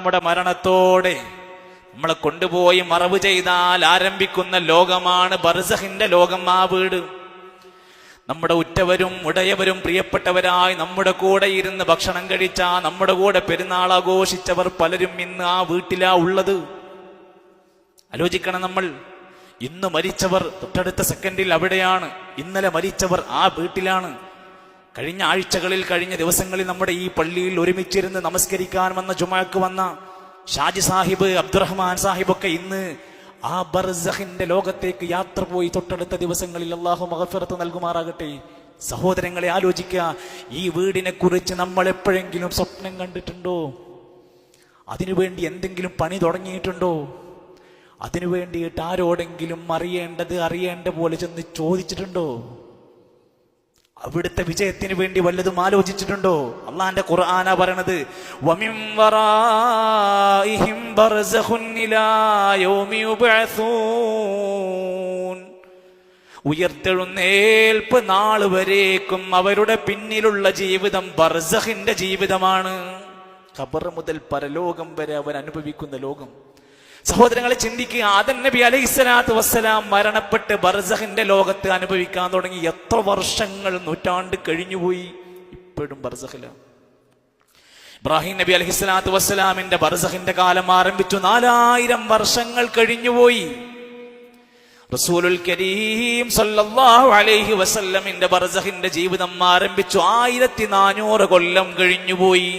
നമ്മുടെ മരണത്തോടെ നമ്മളെ കൊണ്ടുപോയി മറവ് ചെയ്താൽ ആരംഭിക്കുന്ന ലോകമാണ് ബർസഖിന്റെ ലോകം. ആ വീട് നമ്മുടെ ഉറ്റവരും ഉടയവരും പ്രിയപ്പെട്ടവരായി നമ്മുടെ കൂടെ ഇരുന്ന് ഭക്ഷണം കഴിച്ച, നമ്മുടെ കൂടെ പെരുന്നാൾ ആഘോഷിച്ചവർ പലരും ഇന്ന് ആ വീട്ടിലാ ഉള്ളത്. ആലോചിക്കണം, നമ്മൾ ഇന്ന് മരിച്ചവർ തൊട്ടടുത്ത സെക്കൻഡിൽ അവിടെയാണ്, ഇന്നലെ മരിച്ചവർ ആ വീട്ടിലാണ്. കഴിഞ്ഞ ആഴ്ചകളിൽ കഴിഞ്ഞ ദിവസങ്ങളിൽ നമ്മുടെ ഈ പള്ളിയിൽ ഒരുമിച്ചിരുന്ന് നമസ്കരിക്കാൻ വന്ന, ജുമാക്ക് വന്ന ഷാജി സാഹിബ്, അബ്ദുറഹ്മാൻ സാഹിബൊക്കെ ഇന്ന് ആ ബർസഖിന്റെ ലോകത്തേക്ക് യാത്ര പോയി. തൊട്ടടുത്ത ദിവസങ്ങളിൽ അല്ലാഹു മഗ്ഫിറത്ത് നൽകുമാറാകട്ടെ. സഹോദരങ്ങളെ, ആലോചിക്കുക, ഈ വീടിനെ കുറിച്ച് നമ്മൾ എപ്പോഴെങ്കിലും സ്വപ്നം കണ്ടിട്ടുണ്ടോ? അതിനുവേണ്ടി എന്തെങ്കിലും പണി തുടങ്ങിയിട്ടുണ്ടോ? അതിനു വേണ്ടിയിട്ട് ആരോടെങ്കിലും അറിയേണ്ട പോലെ ചെന്ന് ചോദിച്ചിട്ടുണ്ടോ? അവിടുത്തെ വിജയത്തിന് വേണ്ടി വല്ലതും ആലോചിച്ചിട്ടുണ്ടോ? അള്ളാന്റെ ഖുർആനാ പറയണത്, വമിൻ വറാഇഹിം ബർസഖുൻ ഇലാ യൗമി യുബ്അസൂൻ. ഉയർത്തെഴുന്നേൽപ്പ് നാൾ വരേക്കും അവരുടെ പിന്നിലുള്ള ജീവിതം ബർസഖിന്റെ ജീവിതമാണ്. ഖബർ മുതൽ പരലോകം വരെ അവർ അനുഭവിക്കുന്ന ലോകം. സഹോദരങ്ങളെ, ചിന്തിക്കുക, ആദം നബി അലൈഹിസ്സലാത്തു വസ്സലാം മരണപ്പെട്ട് ബർസഖിന്റെ ലോകത്ത് അനുഭവിക്കാൻ തുടങ്ങി. എത്ര വർഷങ്ങൾ, നൂറ്റാണ്ട് കഴിഞ്ഞുപോയി, ഇപ്പോഴും ബർസഖിലാണ്. ഇബ്രാഹിം നബി അലൈഹിസ്സലാത്തു വസ്സലാമിന്റെ ബർസഖിന്റെ കാലം ആരംഭിച്ചു, 4000 വർഷങ്ങൾ കഴിഞ്ഞുപോയി. റസൂലുൽ കരീം സല്ലല്ലാഹു അലൈഹി വസല്ലമിന്റെ ബർസഖിന്റെ ജീവിതം ആരംഭിച്ചു 1400 കൊല്ലം കഴിഞ്ഞുപോയി,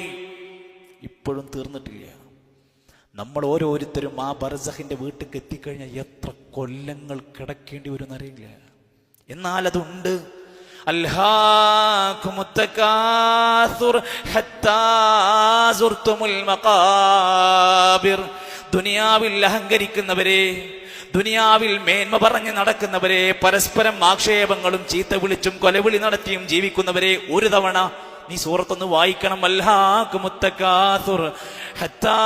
ഇപ്പോഴും തീർന്നിട്ടില്ല. നമ്മൾ ഓരോരുത്തരും ആ ബർസഖിന്റെ വീട്ടിലേക്ക് എത്തിക്കഴിഞ്ഞാൽ എത്ര കൊല്ലങ്ങൾ കിടക്കേണ്ടി വരും എന്നറിയില്ല. എന്നാൽ അതുണ്ട്. അൽഹാകുമുത്തകാസുർ ഹത്താ സുർതുമുൽ മഖാബിർ. ദുനിയാവിൽ അഹങ്കരിക്കുന്നവരെ, ദുനിയാവിൽ മേന്മ പറഞ്ഞ് നടക്കുന്നവരെ, പരസ്പരം ആക്ഷേപങ്ങളും ചീത്ത വിളിച്ചും കൊലവിളി നടത്തിയും ജീവിക്കുന്നവരെ ഒരു തവണ നീ സൂറത്തൊന്ന് വായിക്കണം. അൽഹാകുമുത്തകാസുർ ഹത്താ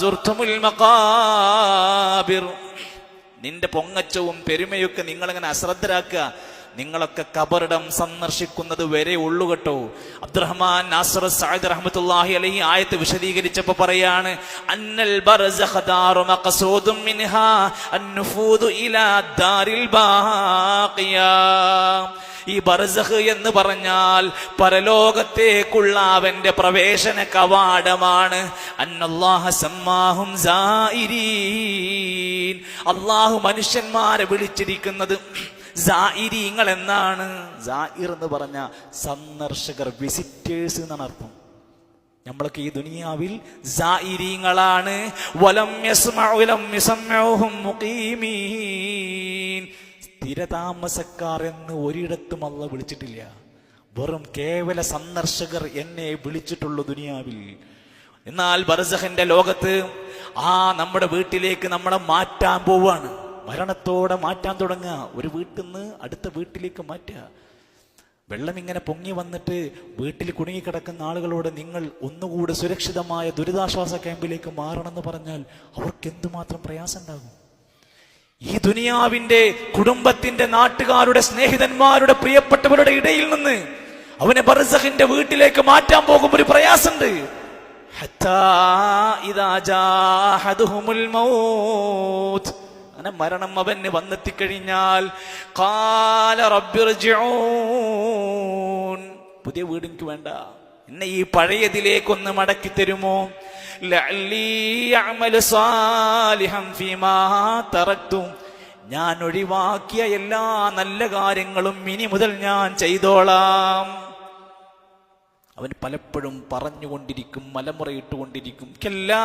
സുർതുമുൽ മഖാബിർ. നിന്റെ പൊങ്ങച്ചവും പെരുമയൊക്കെ നിങ്ങളങ്ങനെ അശ്രദ്ധരാക്കുക. നിങ്ങളൊക്കെ കബറിടം സന്ദർശിക്കുന്നത് വരെ ഉള്ളു കേട്ടോ. അബ്ദുറഹ്മാൻ നാസിർ സഅദ് റഹ്മത്തുള്ളാഹി അലൈഹി ആയത്ത് വിശദീകരിച്ചപ്പോൾ പറയാണ്, അന്നൽ ബർസഖ ദാറു മഖ്സൂദും മിൻഹാ അൻനുഫൂദു ഇലാ ദാരിൽ ബാഖിയ. ഈ ബർസഖ് എന്ന് പറഞ്ഞാൽ പരലോകത്തേക്കുള്ള അവന്റെ പ്രവേശന കവാടമാണ്. അന്നല്ലാഹ സമ്മാഹും സായിരീൻ. അല്ലാഹു മനുഷ്യന്മാരെ വിളിച്ചിരിക്കുന്നത് സായിരീങ്ങൾ എന്നാണ്. സായിർ എന്ന് പറഞ്ഞ സന്ദർശകർ, വിസിറ്റേഴ്സ് എന്നാണ് അർത്ഥം. നമ്മളൊക്കെ ഈ ദുനിയാവിൽ സായിരീങ്ങളാണ്. വലം യസ്മഉ ലം യസ്മഉഹും മുഖീമീൻ. സ്ഥിരതാമസക്കാർ എന്ന് ഒരിടത്തും അല്ലാഹു വിളിച്ചിട്ടില്ല. വെറും കേവല സന്ദർശകർ എന്നെ വിളിച്ചിട്ടുള്ളൂ ദുനിയാവിൽ. എന്നാൽ ബർസഖിന്റെ ലോകത്ത് ആ നമ്മുടെ വീട്ടിലേക്ക് നമ്മളെ മാറ്റാൻ പോവാണ്. മരണത്തോടെ മാറ്റാൻ തുടങ്ങുക. ഒരു വീട്ടിൽ നിന്ന് അടുത്ത വീട്ടിലേക്ക് മാറ്റുക. വെള്ളം ഇങ്ങനെ പൊങ്ങി വന്നിട്ട് വീട്ടിൽ കുടുങ്ങിക്കിടക്കുന്ന ആളുകളോട് നിങ്ങൾ ഒന്നുകൂടെ സുരക്ഷിതമായ ദുരിതാശ്വാസ ക്യാമ്പിലേക്ക് മാറണമെന്ന് പറഞ്ഞാൽ അവർക്ക് എന്തുമാത്രം പ്രയാസം ഉണ്ടാകും. ഈ ദുനിയാവിന്റെ, കുടുംബത്തിന്റെ, നാട്ടുകാരുടെ, സ്നേഹിതന്മാരുടെ, പ്രിയപ്പെട്ടവരുടെ ഇടയിൽ നിന്ന് അവനെ ബർസഖിന്റെ വീട്ടിലേക്ക് മാറ്റാൻ പോകും ഒരു പ്രയാസമുണ്ട്. ഹത്താ ഇദാ ജാഅഹദുഹുൽ മൗത്ത്. അങ്ങനെ മരണം അവന് വന്നെത്തിക്കഴിഞ്ഞാൽ ഖാല റബ്ബിർജിഊൻ. പുതിയ വീട് എനിക്ക് വേണ്ട, എന്നെ ഈ പഴയതിലേക്കൊന്ന് മടക്കി തരുമോ? ലഅല്ലി അഅമലു സാലിഹൻ ഫീമാ തറക്തു. ഞാൻ ഒഴിവാക്കിയ എല്ലാ നല്ല കാര്യങ്ങളും ഇനി മുതൽ ഞാൻ ചെയ്തോളാം. അവൻ പലപ്പോഴും പറഞ്ഞുകൊണ്ടിരിക്കും, മലമുറയിട്ടുകൊണ്ടിരിക്കും, കല്ലാ,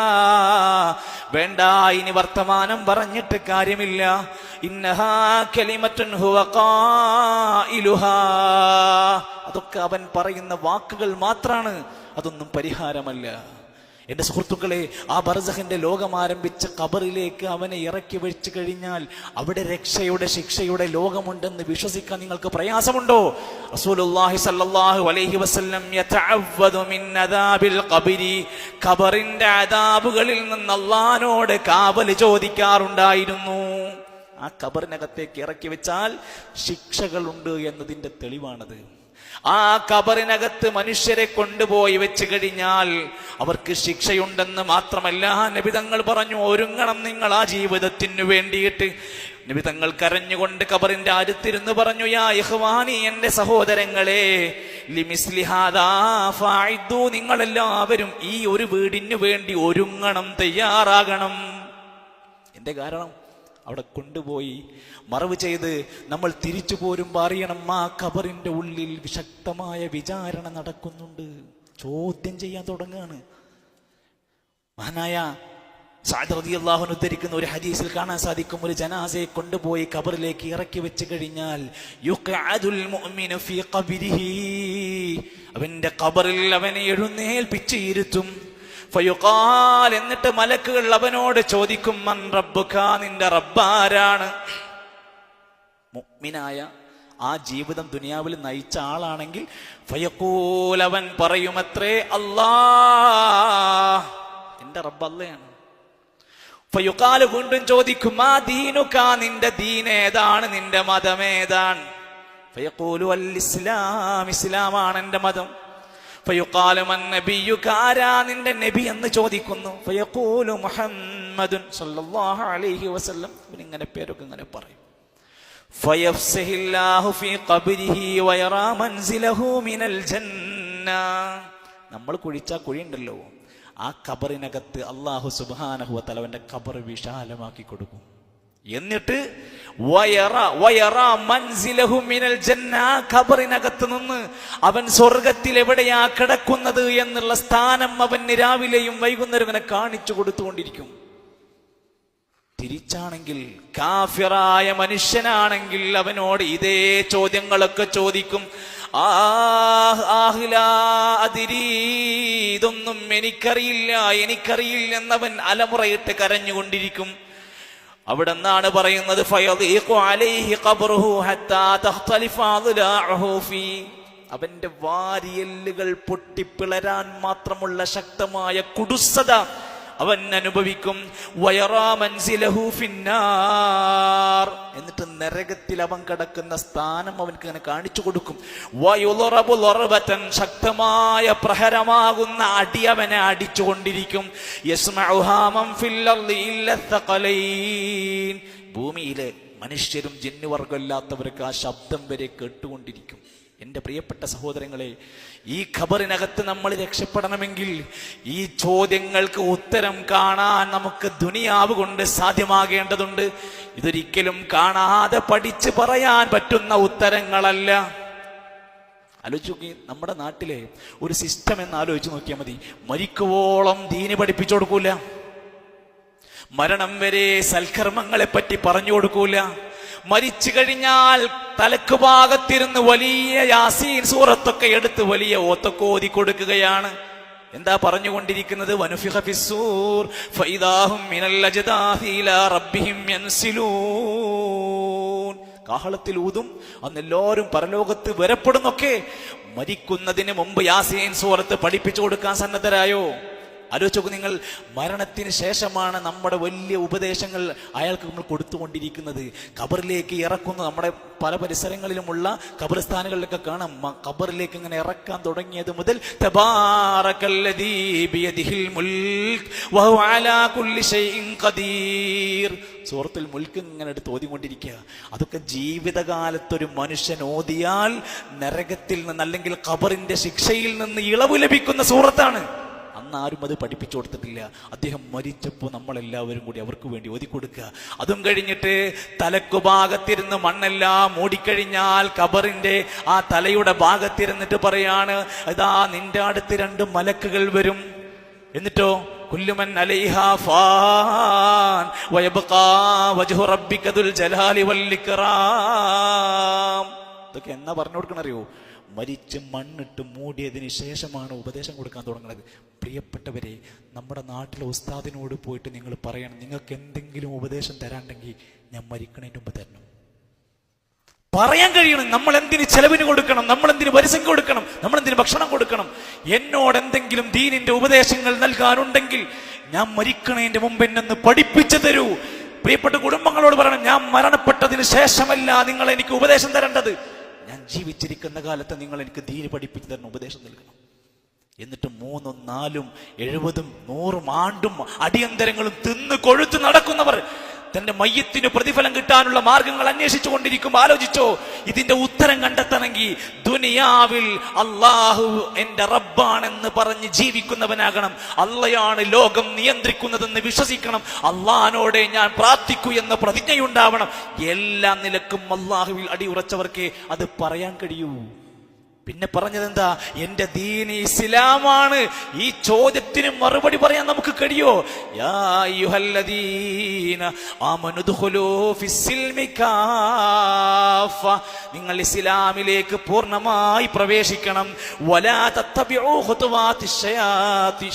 വേണ്ട, ഇനി വർത്തമാനം പറഞ്ഞിട്ട് കാര്യമില്ല. ഇന്നഹാ കലിമത്തുൻ ഹുവ ഖായിലുഹാ. അതൊക്കെ അവൻ പറയുന്ന വാക്കുകൾ മാത്രാണ്, അതൊന്നും പരിഹാരമല്ല. എന്റെ സുഹൃത്തുക്കളെ, ആ ബർസഖിന്റെ ലോകം ആരംഭിച്ച ഖബറിലേക്ക് അവനെ ഇറക്കി വെച്ച് കഴിഞ്ഞാൽ അവിടെ രക്ഷയുടെ, ശിക്ഷയുടെ ലോകമുണ്ടെന്ന് വിശ്വസിക്കാൻ നിങ്ങൾക്ക് പ്രയാസമുണ്ടോ? റസൂലുള്ളാഹി സ്വല്ലല്ലാഹു അലൈഹി വസല്ലം യതഅവ്വദു മിൻ അദാബിൽ ഖബരി. ഖബറിന്റെ അദാബുകളിൽ നിന്ന് അല്ലാഹുവോട് കാവൽ ചോദിക്കാറുണ്ടായിരുന്നു. ആ ഖബറിനകത്തേക്ക് ഇറക്കി വെച്ചാൽ ശിക്ഷകളുണ്ട് എന്നതിന്റെ തെളിവാണത്. ആ ഖബറിനകത്ത് മനുഷ്യരെ കൊണ്ടുപോയി വെച്ച് കഴിഞ്ഞാൽ അവർക്ക് ശിക്ഷയുണ്ടെന്ന് മാത്രമല്ല, നബി തങ്ങൾ പറഞ്ഞു, ഒരുങ്ങണം നിങ്ങൾ ആ ജീവിതത്തിനു വേണ്ടിയിട്ട്. നബി തങ്ങൾ കരഞ്ഞുകൊണ്ട് ഖബറിന്റെ അടുത്തിരുന്ന് പറഞ്ഞു, യാ ഇഖ്വാനി, എന്റെ സഹോദരങ്ങളെ, ലിമിസ്ലി ഹാദാ ഫഅഇദു, നിങ്ങളെല്ലാവരും ഈ ഒരു വീടിനു വേണ്ടി ഒരുങ്ങണം, തയ്യാറാകണം. എന്റെ കാരണം അവിടെ കൊണ്ടുപോയി മറവ് ചെയ്ത് നമ്മൾ തിരിച്ചു പോരുമ്പോൾ അറിയണം, ആ ഖബറിന്റെ ഉള്ളിൽ വിശക്തമായ വിചാരണ നടക്കുന്നുണ്ട്. ചോദ്യം ചെയ്യാൻ തുടങ്ങുകയാണ്. മഹാനായ സഅദ് റളിയല്ലാഹു അൻഹു ഉദ്ധരിക്കുന്ന ഒരു ഹദീസിൽ കാണാൻ സാധിക്കും, ഒരു ജനാസയെ കൊണ്ടുപോയി ഖബറിലേക്ക് ഇറക്കി വെച്ച് കഴിഞ്ഞാൽ യുഖഅദുൽ മുഅ്മിനു ഫീ ഖബരിഹി, അവന്റെ ഖബറിൽ അവനെ എഴുന്നേൽപ്പിച്ച് ഇരുത്തും. ഫയുഖാൽ, എന്നിട്ട് മലക്കുകൾ അവനോട് ചോദിക്കും, മൻ റബ്ബുക, നിന്റെ റബ്ബാരാണ്? മുഅ്മിനായ ആ ജീവിതം ദുനിയാവിൽ നയിച്ച ആളാണെങ്കിൽ ഫയഖൂൽ, അവൻ പറയുമത്രേ, അല്ലാഹ്, എന്റെ റബ്ബ് അല്ലാഹയാണ്. ഫയുഖാൽ, വീണ്ടും ചോദിക്കും, ആ ദീനുക, നിന്റെ ദീൻ ഏതാണ്, നിന്റെ മതം ഏതാണ്? ഫയഖൂലു അൽ ഇസ്ലാം, ഇസ്ലാമാണ് എന്റെ മതം. ഫയുഖാലു മൻ നബിയുക, ആരാ നിന്റെ നബി എന്ന് ചോദിക്കുന്നു. ഫയഖൂലു മുഹമ്മദുൻ സല്ലല്ലാഹു അലൈഹി വസല്ലം, ഇങ്ങനെ പേരൊക്കെ ഇങ്ങനെ പറയും. ഫയഫ്സഹില്ലാഹു ഫീ ഖബ്രിഹി വയറാ മൻസിലഹു മിനൽ ജന്ന, നമ്മൾ കുഴിച്ച കുഴിയുണ്ടല്ലോ, ആ ഖബറിനകത്ത് അല്ലാഹു സുബ്ഹാനഹു വ തആല അവന്റെ ഖബർ വിശാലമാക്കി കൊടുക്കും. എന്നിട്ട് വയറാ മൻസിലഹു മിനൽ ജന്ന, ഖബറിനകത്ത് നിന്ന് അവൻ സ്വർഗത്തിൽ എവിടെയാ കിടക്കുന്നത് എന്നുള്ള സ്ഥാനം അവന് രാവിലെയും വൈകുന്നേരം ഇങ്ങനെ കാണിച്ചു കൊടുത്തുകൊണ്ടിരിക്കും. തിരിച്ചാണെങ്കിൽ കാഫിറായ മനുഷ്യനാണെങ്കിൽ അവനോട് ഇതേ ചോദ്യങ്ങളൊക്കെ ചോദിക്കും. ഇതൊന്നും എനിക്കറിയില്ല എന്നവൻ അലമുറയിട്ട് കരഞ്ഞുകൊണ്ടിരിക്കും. അവിടെ നിന്നാണ് പറയുന്നത്, അവന്റെ വാരിയെല്ലുകൾ പൊട്ടിപ്പിളരാൻ മാത്രമുള്ള ശക്തമായ കുടുസത അവൻ അനുഭവിക്കും. എന്നിട്ട് നരകത്തിൽ അവൻ കിടക്കുന്ന സ്ഥാനം അവൻക്ക് ഇങ്ങനെ കാണിച്ചു കൊടുക്കും. ശക്തമായ പ്രഹരമാകുന്ന അടി അവനെ അടിച്ചുകൊണ്ടിരിക്കും. ഭൂമിയിലെ മനുഷ്യരും ജിന്നുവർഗമില്ലാത്തവർക്ക് ആ ശബ്ദം വരെ കേട്ടുകൊണ്ടിരിക്കും. എൻ്റെ പ്രിയപ്പെട്ട സഹോദരങ്ങളെ, ഈ ഖബറിനകത്ത് നമ്മൾ രക്ഷപ്പെടണമെങ്കിൽ ഈ ചോദ്യങ്ങൾക്ക് ഉത്തരം കാണാൻ നമുക്ക് ദുനിയാവ് കൊണ്ട് സാധ്യമാകേണ്ടതുണ്ട്. ഇതൊരിക്കലും കാണാതെ പഠിച്ച് പറയാൻ പറ്റുന്ന ഉത്തരങ്ങളല്ല. ആലോചിച്ച് നോക്കി, നമ്മുടെ നാട്ടിലെ ഒരു സിസ്റ്റം എന്ന് ആലോചിച്ച് നോക്കിയാൽ മതി. മരിക്കുവോളം ദീന് പഠിപ്പിച്ചു കൊടുക്കൂല, മരണം വരെ സൽക്കർമ്മങ്ങളെ പറ്റി പറഞ്ഞു കൊടുക്കൂല, മരിച്ചു കഴിഞ്ഞാൽ തലക്ക് ഭാഗത്തിരുന്ന് വലിയ യാസീൻ സൂറത്തൊക്കെ എടുത്ത് വലിയ ഓത്തൊക്കെ ഓതി കൊടുക്കുകയാണ്. എന്താ പറഞ്ഞുകൊണ്ടിരിക്കുന്നത്? വനുഫിഖ ഫിസ്സൂർ ഫഇദാഹും മിനൽ അജ്ദാഥി ഇലാ റബ്ബിഹിം യൻസിലൂൻ. കാഹളത്തിൽ ഊതും, അന്ന് എല്ലാവരും പരലോകത്ത് വരപ്പെടുന്നൊക്കെ. മരിക്കുന്നതിന് മുമ്പ് യാസീൻ സൂറത്ത് പഠിപ്പിച്ചു കൊടുക്കാൻ സന്നദ്ധരായോ? ആലോചിച്ചു നിങ്ങൾ, മരണത്തിന് ശേഷമാണ് നമ്മുടെ വലിയ ഉപദേശങ്ങൾ അയാൾക്ക് നമ്മൾ കൊടുത്തുകൊണ്ടിരിക്കുന്നത്. ഖബറിലേക്ക് ഇറക്കുന്ന നമ്മുടെ പല പരിസരങ്ങളിലുമുള്ള ഖബർസ്ഥാനുകളിലൊക്കെ കാണാം, ഖബറിലേക്ക് ഇങ്ങനെ ഇറക്കാൻ തുടങ്ങിയത് മുതൽ തബാറകല്ലദീ ബിയദിഹിൽ മുൽക് വഹുവ അലാ കുല്ലി ഷൈഇൻ ഖദീർ. സൂറത്തുൽ മുൽക്ക് ഇങ്ങനെ എടുത്ത് ഓതിക്കൊണ്ടിരിക്കുക. അതൊക്കെ ജീവിതകാലത്തൊരു മനുഷ്യൻ ഓതിയാൽ നരകത്തിൽ നിന്ന് അല്ലെങ്കിൽ ഖബറിന്റെ ശിക്ഷയിൽ നിന്ന് ഇളവ് ലഭിക്കുന്ന സൂറത്താണ്. ആരും അത് പഠിപ്പിച്ചു കൊടുത്തിട്ടില്ല. അദ്ദേഹം മരിച്ചപ്പോൾ നമ്മളെല്ലാവരും കൂടി അവർക്ക് വേണ്ടി ഓതിക്കൊടുക്കുക. അതും കഴിഞ്ഞിട്ട് തലക്കു ഭാഗത്തിരുന്ന് മണ്ണെല്ലാം മൂടിക്കഴിഞ്ഞാൽ ഖബറിന്റെ ആ തലയുടെ ഭാഗത്തിരുന്നിട്ട് പറയാണ്, ഇതാ നിന്റെ അടുത്ത് 2 മലക്കുകൾ വരും. എന്നിട്ടോ കുല്ലുമൻ അലൈഹാ ഫാൻ വയബ്ഖാ വജ്ഹു റബ്ബിക ദുൽ ജലാലി വൽ ഇക്റാം. ഇതൊക്കെ എന്നാ പറഞ്ഞു കൊടുക്കണറിയോ? മരിച്ച് മണ്ണിട്ട് മൂടിയതിന് ശേഷമാണ് ഉപദേശം കൊടുക്കാൻ തുടങ്ങുന്നത്. പ്രിയപ്പെട്ടവരെ, നമ്മുടെ നാട്ടിലെ ഉസ്താദിനോട് പോയിട്ട് നിങ്ങൾ പറയണം, നിങ്ങൾക്ക് എന്തെങ്കിലും ഉപദേശം തരാണ്ടെങ്കിൽ ഞാൻ മരിക്കണതിന് മുമ്പ് തരണം. പറയാൻ കഴിയണം. നമ്മൾ എന്തിന് ചെലവിന് കൊടുക്കണം, നമ്മൾ എന്തിന് പരിസംഖ്യ കൊടുക്കണം, നമ്മൾ എന്തിന് ഭക്ഷണം കൊടുക്കണം. എന്നോട് എന്തെങ്കിലും ദീനിന്റെ ഉപദേശങ്ങൾ നൽകാനുണ്ടെങ്കിൽ ഞാൻ മരിക്കണതിന്റെ മുമ്പ് എന്നെ പഠിപ്പിച്ചു തരൂ. പ്രിയപ്പെട്ട കുടുംബങ്ങളോട് പറയണം, ഞാൻ മരണപ്പെട്ടതിന് ശേഷമല്ല നിങ്ങൾ എനിക്ക് ഉപദേശം തരേണ്ടത്. ഞാൻ ജീവിച്ചിരിക്കുന്ന കാലത്ത് നിങ്ങൾ എനിക്ക് ദീന് പഠിപ്പിച്ചു തരണം, ഉപദേശം നൽകണം. എന്നിട്ട് 3, 4, 70, 100 ആണ്ടും അടിയന്തരങ്ങളും തിന്ന് കൊഴുത്ത് നടക്കുന്നവർ തന്റെ മയ്യത്തിന് പ്രതിഫലം കിട്ടാനുള്ള മാർഗങ്ങൾ അന്വേഷിച്ചു കൊണ്ടിരിക്കും. ആലോചിച്ചോ, ഇതിന്റെ ഉത്തരം കണ്ടെത്തണമെങ്കിൽ ദുനിയാവിൽ അള്ളാഹു എന്റെ റബ്ബാണെന്ന് പറഞ്ഞ് ജീവിക്കുന്നവനാകണം. അള്ളയാണ് ലോകം നിയന്ത്രിക്കുന്നതെന്ന് വിശ്വസിക്കണം. അള്ളാഹിനോടെ ഞാൻ പ്രാർത്ഥിക്കൂ എന്ന പ്രതിജ്ഞയുണ്ടാവണം. എല്ലാ നിലക്കും അള്ളാഹുവിൽ അടിയുറച്ചവർക്കേ അത് പറയാൻ കഴിയൂ. പിന്നെ പറഞ്ഞതെന്താ? എന്റെ ദീന് ഇസ്ലാമാണ്. ഈ ചോദ്യത്തിന് മറുപടി പറയാൻ നമുക്ക് കഴിയോ? യാ അയ്യുഹല്ലദീന ആമനു ദുഖുലൂ ഫിസ്സിൽമി കാഫ, നിങ്ങൾ ഇസ്ലാമിലേക്ക് പൂർണ്ണമായി പ്രവേശിക്കണം. വലാ തത്തബിഉ ഖുതുവാതിശ് ശയാത്തി,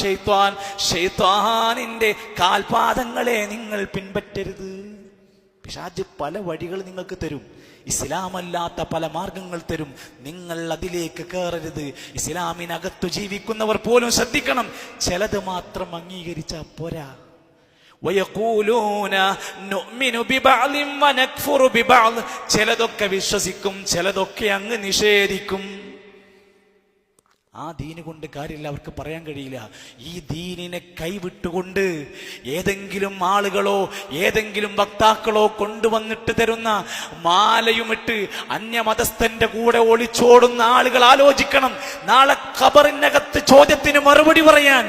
ശൈത്താനിന്റെ കാൽപാദങ്ങളെ നിങ്ങൾ പിൻപറ്റരുത്. പിശാച് പല വഴികൾ നിങ്ങൾക്ക് തരും, ഇസ്ലാമല്ലാത്ത പല മാർഗങ്ങൾ തരും. നിങ്ങൾ അതിലേക്ക് കയറരുത്. ഇസ്ലാമിനകത്തു ജീവിക്കുന്നവർ പോലും ശ്രദ്ധിക്കണം, ചിലത് മാത്രം അംഗീകരിച്ചാൽ പോരാ. വയഖൂലൂന നുഅ്മിനു ബിബഅദിൻ വനക്ഫുറു ബിബഅദ്, ചിലതൊക്കെ വിശ്വസിക്കും, ചിലതൊക്കെ അങ്ങ് നിഷേധിക്കും. ആ ദീന് കൊണ്ട് കാര്യമില്ല, അവർക്ക് പറയാൻ കഴിയില്ല. ഈ ദീനിനെ കൈവിട്ടുകൊണ്ട് ഏതെങ്കിലും ആളുകളോ ഏതെങ്കിലും വക്താക്കളോ കൊണ്ടുവന്നിട്ട് തരുന്ന മാലയുമിട്ട് അന്യമതസ്ഥന്റെ കൂടെ ഒളിച്ചോടുന്ന ആളുകൾ ആലോചിക്കണം. നാളെ ഖബറിനകത്ത് ചോദ്യത്തിന് മറുപടി പറയാൻ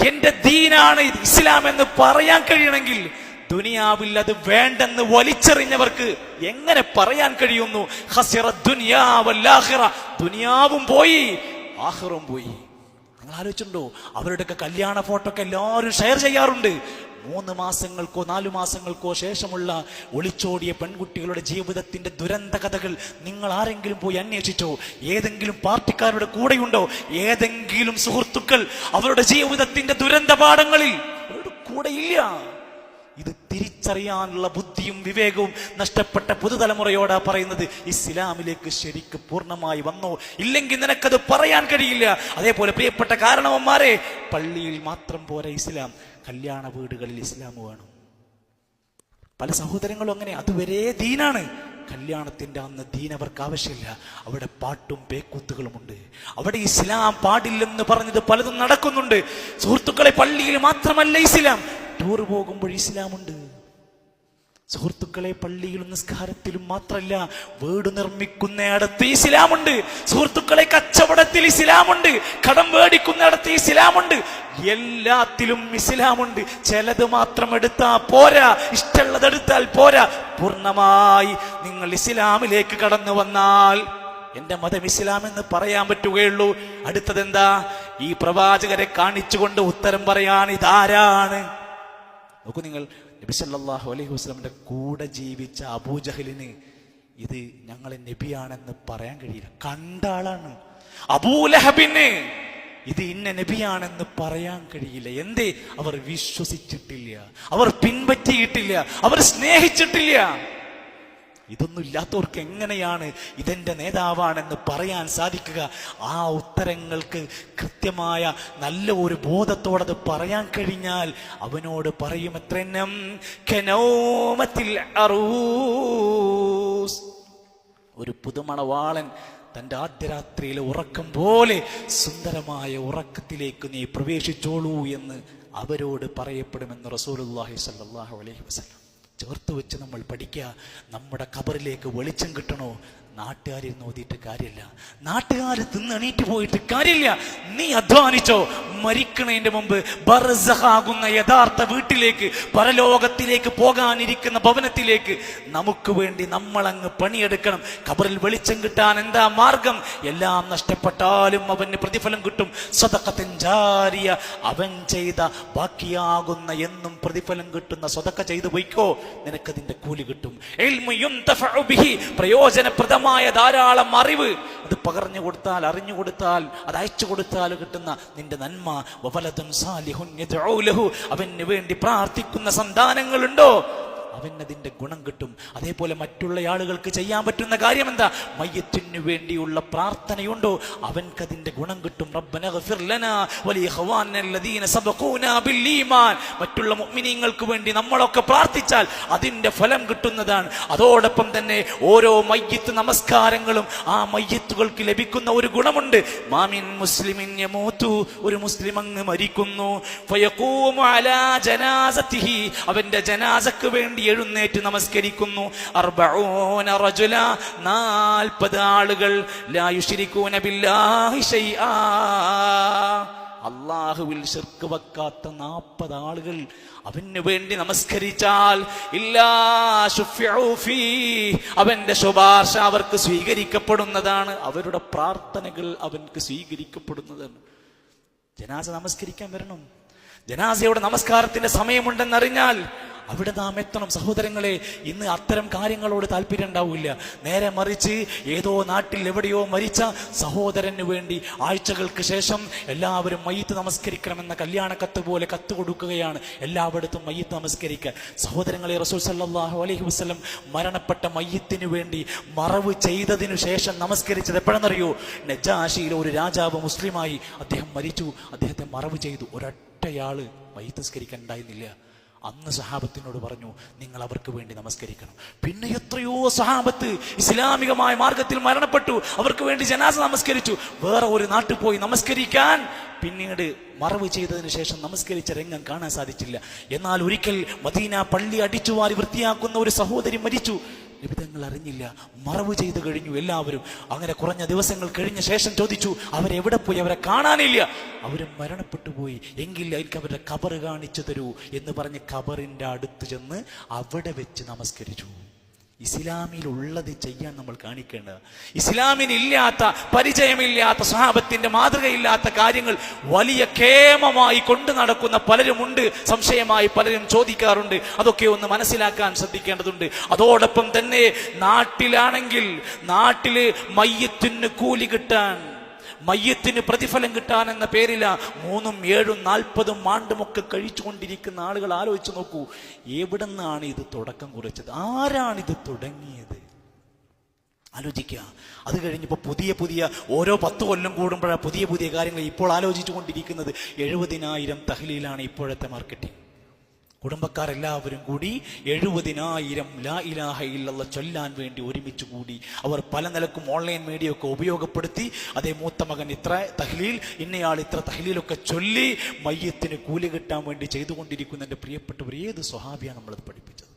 എന്റെ ദീനാണ് ഇസ്ലാം എന്ന് പറയാൻ കഴിയണമെങ്കിൽ ദുനിയാവിൽ അത് വേണ്ടെന്ന് വലിച്ചെറിഞ്ഞവർക്ക് എങ്ങനെ പറയാൻ കഴിയുന്നു? ഖസിറ ദുനിയാ വൽ ആഖിറ, ദുനിയാവും പോയി ആഖിറവും പോയി. നിങ്ങൾ ആലോചിച്ചിട്ടുണ്ടോ? അവരുടെയൊക്കെ കല്യാണ ഫോട്ടോ ഒക്കെ എല്ലാവരും ഷെയർ ചെയ്യാറുണ്ട്. 3 മാസങ്ങൾക്കോ 4 മാസങ്ങൾക്കോ ശേഷമുള്ള ഒളിച്ചോടിയ പെൺകുട്ടികളുടെ ജീവിതത്തിന്റെ ദുരന്ത കഥകൾ നിങ്ങൾ ആരെങ്കിലും പോയി അന്വേഷിച്ചോ? ഏതെങ്കിലും പാർട്ടിക്കാരുടെ കൂടെയുണ്ടോ? ഏതെങ്കിലും സുഹൃത്തുക്കൾ അവരുടെ ജീവിതത്തിന്റെ ദുരന്ത പാഠങ്ങളിൽ അവരുടെ കൂടെയില്ല. ഇത് തിരിച്ചറിയാനുള്ള ബുദ്ധിയും വിവേകവും നഷ്ടപ്പെട്ട പുതുതലമുറയോടാ പറയുന്നത്. ഇസ്ലാമിലേക്ക് ശരിക്ക് പൂർണ്ണമായി വന്നോ, ഇല്ലെങ്കിൽ നിനക്കത് പറയാൻ കഴിയില്ല. അതേപോലെ പ്രിയപ്പെട്ട കാരണവന്മാരെ, പള്ളിയിൽ മാത്രം പോരാ ഇസ്ലാം, കല്യാണ വീടുകളിൽ ഇസ്ലാം വേണം. പല സഹോദരങ്ങളും അങ്ങനെ, അതുവരെ ദീനാണ്. കല്യാണത്തിന്റെ അന്ന് ദീൻ അവർക്ക് ആവശ്യമില്ല. അവിടെ പാട്ടും പേക്കൂത്തുകളുമുണ്ട്. അവിടെ ഇസ്ലാം പാടില്ലെന്ന് പറഞ്ഞത് പലതും നടക്കുന്നുണ്ട്. സുഹൃത്തുക്കളെ, പള്ളിയിൽ മാത്രമല്ല ഇസ്ലാം, ടൂർ പോകുമ്പോൾ ഇസ്ലാമുണ്ട്. സുഹൃത്തുക്കളെ, പള്ളിയിലും നിസ്കാരത്തിലും മാത്രമല്ല, വീട് നിർമ്മിക്കുന്നിടത്ത് ഇസ്ലാമുണ്ട്. സുഹൃത്തുക്കളെ, കച്ചവടത്തിൽ ഇസ്ലാമുണ്ട്. കടം മേടിക്കുന്നിടത്ത് ഇസ്ലാമുണ്ട്. എല്ലാത്തിലും ഇസ്ലാമുണ്ട്. ചിലത് മാത്രം എടുത്താൽ പോരാ, ഇഷ്ടമുള്ളത് എടുത്താൽ പോരാ. പൂർണ്ണമായി നിങ്ങൾ ഇസ്ലാമിലേക്ക് കടന്നു വന്നാൽ എന്റെ മതം ഇസ്ലാം എന്ന് പറയാൻ പറ്റുകയുള്ളൂ. അടുത്തതെന്താ? ഈ പ്രവാചകരെ കാണിച്ചുകൊണ്ട് ഉത്തരം പറയാൻ ഇതാരാണ്? നോക്കൂ നിങ്ങൾ, നബി സല്ലല്ലാഹു അലൈഹി വസല്ലമയുടെ കൂടെ ജീവിച്ച അബൂജഹലിന് ഇത് ഞങ്ങളെ നബിയാണെന്ന് പറയാൻ കഴിയില്ല. കണ്ട ആളാണ്. അബൂലഹബിന് ഇത് ഇന്ന നബിയാണെന്ന് പറയാൻ കഴിയില്ല. എന്തേ? അവർ വിശ്വസിച്ചിട്ടില്ല, അവർ പിൻപറ്റിയിട്ടില്ല, അവർ സ്നേഹിച്ചിട്ടില്ല. ഇതൊന്നും ഇല്ലാത്തവർക്ക് എങ്ങനെയാണ് ഇതെന്റെ നേതാവാണെന്ന് പറയാൻ സാധിക്കുക? ആ ഉത്തരങ്ങൾക്ക് കൃത്യമായ നല്ല ഒരു ബോധത്തോടെ അത് പറയാൻ കഴിഞ്ഞാൽ അവനോട് പറയും, എത്രനം കനൗമത്തിൽ അറൂസ്, ഒരു പുതുമണവാളൻ തന്റെ ആദ്യ രാത്രിയിലെ ഉറക്കം പോലെ സുന്ദരമായ ഉറക്കത്തിലേക്ക് നീ പ്രവേശിച്ചോളൂ എന്ന് അവരോട് പറയപ്പെടുമെന്ന് റസൂലുള്ളാഹി സ്വല്ലല്ലാഹു അലൈഹി വസല്ലം. ചേർത്ത് വെച്ച് നമ്മൾ പഠിക്കുക. നമ്മുടെ ഖബറിലേക്ക് വെളിച്ചം കിട്ടണോ? നാട്ടുകാരിൽ നോക്കിയിട്ട് കാര്യമില്ല, നാട്ടുകാർ തിന്നെണീറ്റ് പോയിട്ട് കാര്യമില്ല. നീ അധ്വാനിച്ചോ. മരിക്കണതിന്റെ മുമ്പ് ബർസഖാകുന്ന യഥാർത്ഥ വീട്ടിലേക്ക്, പരലോകത്തിലേക്ക് പോകാനിരിക്കുന്ന ഭവനത്തിലേക്ക് നമുക്ക് വേണ്ടി നമ്മളങ്ങ് പണിയെടുക്കണം. ഖബറിൽ വെളിച്ചം കിട്ടാൻ എന്താ മാർഗം? എല്ലാം നഷ്ടപ്പെട്ടാലും അവന് പ്രതിഫലം കിട്ടും. സദഖത്തുൻ ജാരിയ, അവൻ ചെയ്ത ബാക്കിയാകുന്ന എന്നും പ്രതിഫലം കിട്ടുന്ന സദഖ ചെയ്തു പോയിക്കോ, നിനക്കതിന്റെ കൂലി കിട്ടും. ഇൽമു യുൻതഫഉ ബിഹി, പ്രയോജനപ്രദം ധാരാളം അറിവ്, അത് പകർന്നു കൊടുത്താൽ, അറിഞ്ഞു കൊടുത്താൽ, അത് അയച്ചു കൊടുത്താൽ കിട്ടുന്ന നിന്റെ നന്മ. വവലദുൻ സാലിഹുൻ യദ്ഉ ലഹു, അവന് വേണ്ടി പ്രാർത്ഥിക്കുന്ന സന്താനങ്ങളുണ്ടോ? അവനതിന്റെ ഗുണം കിട്ടും. അതേപോലെ മറ്റുള്ള ആളുകൾക്ക് ചെയ്യാൻ പറ്റുന്ന കാര്യം എന്താ? മയ്യത്തിനു വേണ്ടിയുള്ള പ്രാർത്ഥനയുണ്ടോ അവൻക്കതിന്റെ ഗുണം കിട്ടും. റബ്ബന ഗഫിർ ലനാ വലിഇഖ്വാനിന അല്ലദീന സബഖൂനാ ബിൽ ഈമാൻ. മറ്റുള്ള മുഅ്മിനീങ്ങൾക്ക് വേണ്ടി നമ്മളൊക്കെ പ്രാർത്ഥിച്ചാൽ അതിന്റെ ഫലം കിട്ടുന്നതാണ്. അതോടൊപ്പം തന്നെ ഓരോ മയ്യിത്ത് നമസ്കാരങ്ങളും ആ മയ്യിത്തുകൾക്ക് ലഭിക്കുന്ന ഒരു ഗുണമുണ്ട്. മാമിൻ മുസ്ലിമിൻ യമൂതു, ഒരു മുസ്ലിം അങ്ങ് മരിക്കുന്നു, ഫയഖൂമു അലാ ജനാസതിഹി, അവന്റെ ജനാസക്ക് വേണ്ടി എഴുന്നേറ്റ് നമസ്കരിക്കുന്നു. 40 റജുല, 40 ആളുകൾ, ലാ യുശ്രികൂന ബില്ലാഹി ശൈആ, അല്ലാഹുവിൽ ശിർക്ക് വെക്കാത്ത 40 ആളുകൾ അവന് വേണ്ടി നമസ്കരിച്ചാൽ ഇല്ലാ ശുഫിഉ ഫീ, അവന്റെ ശുപാർശ അവർക്ക് സ്വീകരിക്കപ്പെടുന്നതാണ്. അവരുടെ പ്രാർത്ഥനകൾ അവൻക്ക് സ്വീകരിക്കപ്പെടുന്നതാണ്. ജനാസ നമസ്കരിക്കാൻ വരണം. ജനാസയുടെ നമസ്കാരത്തിന്റെ സമയമുണ്ടെന്നറിഞ്ഞാൽ അവിടെ നാം എത്തണം. സഹോദരങ്ങളെ, ഇന്ന് അത്തരം കാര്യങ്ങളോട് താല്പര്യം ഉണ്ടാവില്ല. നേരെ മറിച്ച് ഏതോ നാട്ടിൽ എവിടെയോ മരിച്ച സഹോദരന് വേണ്ടി ആഴ്ചകൾക്ക് ശേഷം എല്ലാവരും മയ്യിത്ത് നമസ്കരിക്കണമെന്ന കല്യാണക്കത്ത് പോലെ കത്ത് കൊടുക്കുകയാണ്. എല്ലായിടത്തും മയ്യിത്ത് നമസ്കരിക്കുക. സഹോദരങ്ങളെ, റസൂൽ സല്ലല്ലാഹു അലൈഹി വസല്ലം മരണപ്പെട്ട മയ്യിത്തിന് വേണ്ടി മറവ് ചെയ്തതിനു ശേഷം നമസ്കരിച്ചത് എപ്പോഴെന്നറിയോ? നജാഷിയിലെ ഒരു രാജാവ് മുസ്ലിമായി, അദ്ദേഹം മരിച്ചു, അദ്ദേഹത്തെ മറവ് ചെയ്തു. ഒരൊറ്റയാള് മയ്യിത്ത് നമസ്കരിക്കാൻ ഉണ്ടായിരുന്നില്ല. അന്ന് സഹാബത്തിനോട് പറഞ്ഞു, നിങ്ങൾ അവർക്ക് വേണ്ടി നമസ്കരിക്കണം. പിന്നെ എത്രയോ സഹാബത്ത് ഇസ്ലാമികമായ മാർഗത്തിൽ മരണപ്പെട്ടു, അവർക്ക് വേണ്ടി ജനാസ നമസ്കരിച്ചു. വേറെ ഒരു നാട്ടിൽ പോയി നമസ്കരിക്കാൻ പിന്നീട് മറവ് ചെയ്തതിനു ശേഷം നമസ്കരിച്ച രംഗം കാണാൻ സാധിച്ചില്ല. എന്നാൽ ഒരിക്കൽ മദീന പള്ളി അടിച്ചുവാരി വൃത്തിയാക്കുന്ന ഒരു സഹോദരി മരിച്ചു. നിബിധങ്ങൾ അറിഞ്ഞില്ല, മറവ് ചെയ്തു കഴിഞ്ഞു എല്ലാവരും. അങ്ങനെ കുറഞ്ഞ ദിവസങ്ങൾ കഴിഞ്ഞ ശേഷം ചോദിച്ചു, അവരെവിടെ പോയി? അവരെ കാണാനില്ല, അവരും മരണപ്പെട്ടു പോയി. എങ്കിൽ എനിക്ക് അവരുടെ ഖബർ കാണിച്ചു തരൂ എന്ന് പറഞ്ഞ് ഖബറിന്റെ അടുത്ത് ചെന്ന് അവിടെ വെച്ച് നമസ്കരിച്ചു. ഇസ്ലാമിലുള്ളത് ചെയ്യാൻ നമ്മൾ കാണിക്കേണ്ടത്. ഇസ്ലാമിനില്ലാത്ത, പരിചയമില്ലാത്ത, സ്വഹാബത്തിന്റെ മാതൃകയില്ലാത്ത കാര്യങ്ങൾ വലിയ കേമമായി കൊണ്ടു നടക്കുന്ന പലരുമുണ്ട്. സംശയമായി പലരും ചോദിക്കാറുണ്ട്. അതൊക്കെ ഒന്ന് മനസ്സിലാക്കാൻ ശ്രദ്ധിക്കേണ്ടതുണ്ട്. അതോടൊപ്പം തന്നെ നാട്ടിലാണെങ്കിൽ നാട്ടില് മയ്യത്തിന് കൂലി കിട്ടാൻ, മയ്യത്തിന് പ്രതിഫലം കിട്ടാൻ എന്ന പേരില 3, 7, 40 ആണ്ടുമൊക്കെ കഴിച്ചുകൊണ്ടിരിക്കുന്ന ആളുകൾ ആലോചിച്ച് നോക്കൂ. എവിടെ നിന്നാണ് ഇത് തുടക്കം കുറിച്ചത്? ആരാണിത് തുടങ്ങിയത്? ആലോചിക്കുക. അത് കഴിഞ്ഞപ്പോൾ പുതിയ ഓരോ 10 കൊല്ലം കൂടുമ്പോഴാണ് പുതിയ കാര്യങ്ങൾ ഇപ്പോൾ ആലോചിച്ചു കൊണ്ടിരിക്കുന്നത്. 70,000 തഹ്ലീലാണ് ഇപ്പോഴത്തെ മാർക്കറ്റിംഗ്. കുടുംബക്കാരെല്ലാവരും കൂടി 70,000 ലാ ഇലാഹ ഇല്ലല്ലാഹ് ചൊല്ലാൻ വേണ്ടി ഒരുമിച്ച് കൂടി. അവർ പല നിലക്കും ഓൺലൈൻ മീഡിയ ഒക്കെ ഉപയോഗപ്പെടുത്തി, അതേ മൂത്ത മകൻ ഇത്ര തഹ്ലീൽ, ഇന്നയാൾ ഇത്ര തഹ്ലീലൊക്കെ ചൊല്ലി മയ്യത്തിന് കൂലി കിട്ടാൻ വേണ്ടി ചെയ്തുകൊണ്ടിരിക്കുന്ന എൻ്റെ പ്രിയപ്പെട്ടവർ, ഏത് സ്വഹാബിയാണ് നമ്മളത് പഠിപ്പിച്ചത്?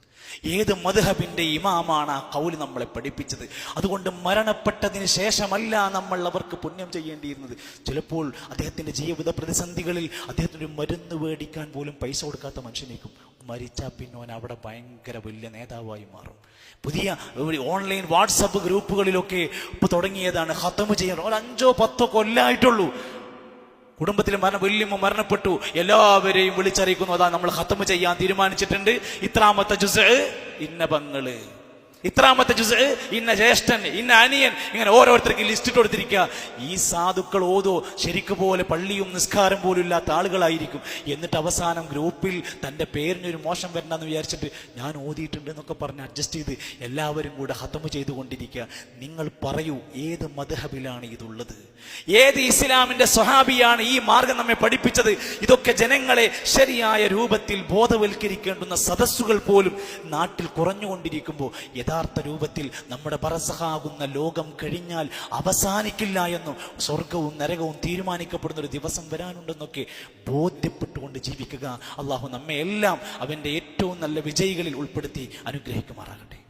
ഏത് മദ്ഹബിന്റെ ഇമാമാണ് ആ ഖൗല് നമ്മളെ പഠിപ്പിച്ചത്? അതുകൊണ്ട് മരണപ്പെട്ടതിന് ശേഷമല്ല നമ്മൾ അവർക്ക് പുണ്യം ചെയ്യേണ്ടിയിരുന്നത്. ചിലപ്പോൾ അദ്ദേഹത്തിന്റെ ജീവിത പ്രതിസന്ധികളിൽ അദ്ദേഹത്തിന് മരുന്ന് മേടിക്കാൻ പോലും പൈസ കൊടുക്കാത്ത മനുഷ്യനേക്കും മരിച്ചാൽ പിന്നെ അവൻ അവിടെ ഭയങ്കര വലിയ നേതാവായി മാറും. പുതിയ ഓൺലൈൻ വാട്സപ്പ് ഗ്രൂപ്പുകളിലൊക്കെ ഇപ്പൊ തുടങ്ങിയതാണ് ഖത്മ് ചെയ്യാൻ. ഒരു 5-10 കൊല്ലമായിട്ടുള്ളൂ. കുടുംബത്തിൽ വല്യമ്മ മരണപ്പെട്ടു, എല്ലാവരെയും വിളിച്ചറിയിക്കുന്നു, അതാ നമ്മൾ ഖത്മ് ചെയ്യാൻ തീരുമാനിച്ചിട്ടുണ്ട്. ഇത്രാമത്തെ ജുസ് ഇന്ന പങ്ങള്, ഇത്രാമത്തെ ജുസ് ഇന്ന ജ്യേഷ്ഠൻ, ഇന്ന അനിയൻ, ഇങ്ങനെ ഓരോരുത്തർക്ക് ലിസ്റ്റ് കൊടുത്തിരിക്കുക. ഈ സാധുക്കൾ ഓതോ ശരിക്കു പോലെ പള്ളിയും നിസ്കാരം പോലും ഇല്ലാത്ത ആളുകളായിരിക്കും. എന്നിട്ട് അവസാനം ഗ്രൂപ്പിൽ തൻ്റെ പേരിനൊരു മോശം വരണ്ടെന്ന് വിചാരിച്ചിട്ട് ഞാൻ ഓതിയിട്ടുണ്ട് എന്നൊക്കെ പറഞ്ഞ് അഡ്ജസ്റ്റ് ചെയ്ത് എല്ലാവരും കൂടെ ഖത്മ് ചെയ്തുകൊണ്ടിരിക്കുക. നിങ്ങൾ പറയൂ, ഏത് മദ്ഹബിലാണ് ഇതുള്ളത്? ഏത് ഇസ്ലാമിന്റെ സ്വഹാബിയാണ് ഈ മാർഗം നമ്മെ പഠിപ്പിച്ചത്? ഇതൊക്കെ ജനങ്ങളെ ശരിയായ രൂപത്തിൽ ബോധവൽക്കരിക്കേണ്ടുന്ന സദസ്സുകൾ പോലും നാട്ടിൽ കുറഞ്ഞുകൊണ്ടിരിക്കുമ്പോൾ യഥാർത്ഥ രൂപത്തിൽ നമ്മുടെ ബർസഖാകുന്ന ലോകം കഴിഞ്ഞാൽ അവസാനിക്കില്ല എന്നും സ്വർഗവും നരകവും തീരുമാനിക്കപ്പെടുന്ന ഒരു ദിവസം വരാനുണ്ടെന്നൊക്കെ ബോധ്യപ്പെട്ടുകൊണ്ട് ജീവിക്കുക. അള്ളാഹു നമ്മെ എല്ലാം അവന്റെ ഏറ്റവും നല്ല വിജയികളിൽ ഉൾപ്പെടുത്തി അനുഗ്രഹിക്കുമാറാകട്ടെ.